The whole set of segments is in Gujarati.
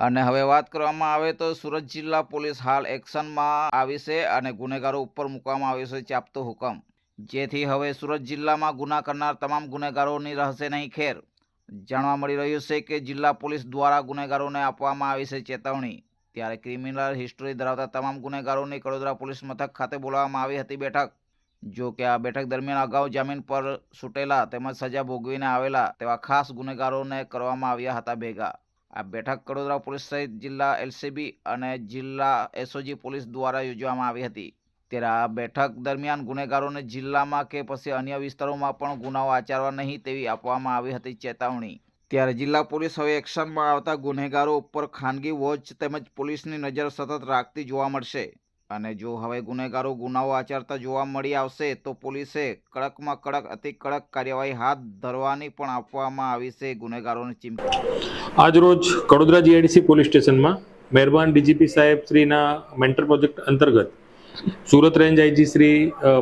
અને હવે વાત કરવામાં આવે તો સુરત જિલ્લા પોલીસ હાલ એક્શનમાં આવી છે અને ગુનેગારો ઉપર મૂકવામાં આવ્યો છે ચાપતો હુકમ, જેથી હવે સુરત જિલ્લામાં ગુના કરનાર તમામ ગુનેગારોની રહેશે નહીં ખેર। જાણવા મળી રહ્યું છે કે જિલ્લા પોલીસ દ્વારા ગુનેગારોને આપવામાં આવી છે ચેતવણી। ત્યારે ક્રિમિનલ હિસ્ટ્રી ધરાવતા તમામ ગુનેગારોની કડોદરા પોલીસ મથક ખાતે બોલાવવામાં આવી હતી બેઠક। જો કે આ બેઠક દરમિયાન અગાઉ જામીન પર છૂટેલા તેમજ સજા ભોગવીને આવેલા તેવા ખાસ ગુનેગારોને કરવામાં આવ્યા હતા ભેગા। આ બેઠક કડોદરા પોલીસ સહિત જિલ્લા એલસીબી અને જિલ્લા એસઓજી પોલીસ દ્વારા યોજવામાં આવી હતી। ત્યારે આ બેઠક દરમિયાન ગુનેગારોને જિલ્લામાં કે પછી અન્ય વિસ્તારોમાં પણ ગુનાઓ આચરવા નહીં તેવી આપવામાં આવી હતી ચેતવણી। ત્યારે જિલ્લા પોલીસ હવે એક્શનમાં આવતા ગુનેગારો ઉપર ખાનગી વોચ તેમજ પોલીસની નજર સતત રાખતી જોવા મળશે અને જો હવે ગુનેગારો ગુનાઓ આચરતા જોવા મળી આવશે તો પોલીસે કડકમાં કડક અતિ કડક કાર્યવાહી હાથ ધરવાની પણ આપવામાં આવી છે ગુનેગારોની ચીમકી। આજરોજ કડોદરા જીઆઈડીસી પોલીસ સ્ટેશનમાં મહેરબાન ડીજીપી સાહેબ શ્રીના મેન્ટર પ્રોજેક્ટ અંતર્ગત સુરત રેન્જ આઈજી શ્રી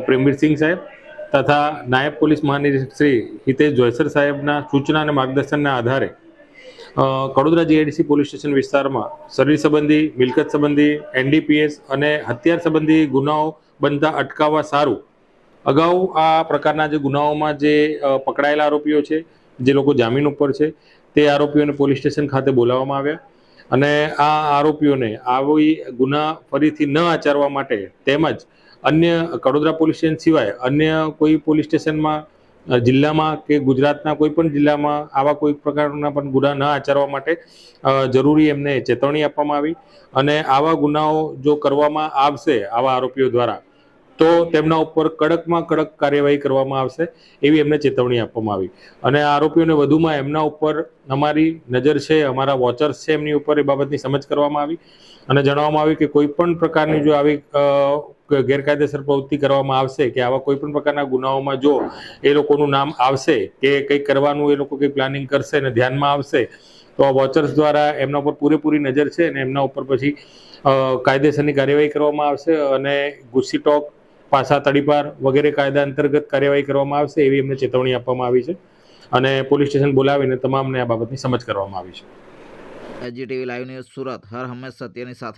પ્રેમવીરસિંહ સાહેબ તથા નાયબ પોલીસ મહાનિરીક્ષક શ્રી હિતેશ જોયસર સાહેબના સૂચના અને માર્ગદર્શનના આધારે કડોદરા જીઆઈડીસી પોલીસ સ્ટેશન વિસ્તારમાં શરીર સંબંધી, મિલકત સંબંધી, એનડીપીએસ અને હથિયાર સંબંધી ગુનાઓ બનતા અટકાવવા સારું અગાઉ આ પ્રકારના જે ગુનાઓમાં જે પકડાયેલા આરોપીઓ છે, જે લોકો જામીન ઉપર છે, તે આરોપીઓને પોલીસ સ્ટેશન ખાતે બોલાવવામાં આવ્યા અને આ આરોપીઓને આવી ગુના ફરીથી ન આચરવા માટે તેમજ અન્ય કડોદરા પોલીસ સ્ટેશન સિવાય અન્ય કોઈ પોલીસ સ્ટેશનમાં જિલ્લામાં કે ગુજરાતના કોઈ પણ જિલ્લામાં આવા કોઈ પ્રકારના પણ ગુના ન આચરવા માટે જરૂરી એમને ચેતવણી આપવામાં આવી અને આવા ગુનાઓ જો કરવામાં આવશે આવા આરોપીઓ દ્વારા તો તેમના ઉપર કડકમાં કડક કાર્યવાહી કરવામાં આવશે એવી એમને ચેતવણી આપવામાં આવી અને આ આરોપીઓને વધુમાં એમના ઉપર અમારી નજર છે, અમારા વોચર્સ છે, એમની ઉપર એ બાબતની સમજ કરવામાં આવી અને જણાવવામાં આવ્યું કે કોઈ પણ પ્રકારની જો આવી ગેરકાયદેસર પ્રવૃત્તિ કરવામાં આવશે કે આવા કોઈ પણ પ્રકારના ગુનાઓમાં જો એ લોકોનું નામ આવશે કે કંઈક કરવાનું એ લોકો કંઈ પ્લાનિંગ કરશે અને ધ્યાનમાં આવશે તો આ વોચર્સ દ્વારા એમના ઉપર પૂરેપૂરી નજર છે અને એમના ઉપર પછી કાયદેસરની કાર્યવાહી કરવામાં આવશે અને ગુસ્સી ટોક, પાસા તડીપાર વગેરે કાયદા અંતર્ગત કાર્યવાહી કરવામાં આવશે એવી એમને ચેતવણી આપવામાં આવી છે અને પોલીસ સ્ટેશન બોલાવીને તમામને આ બાબતની સમજ કરવામાં આવી છે। એજીટીવી લાઈવ ન્યૂઝ સુરત, હર હંમેશ સત્યની સાથે।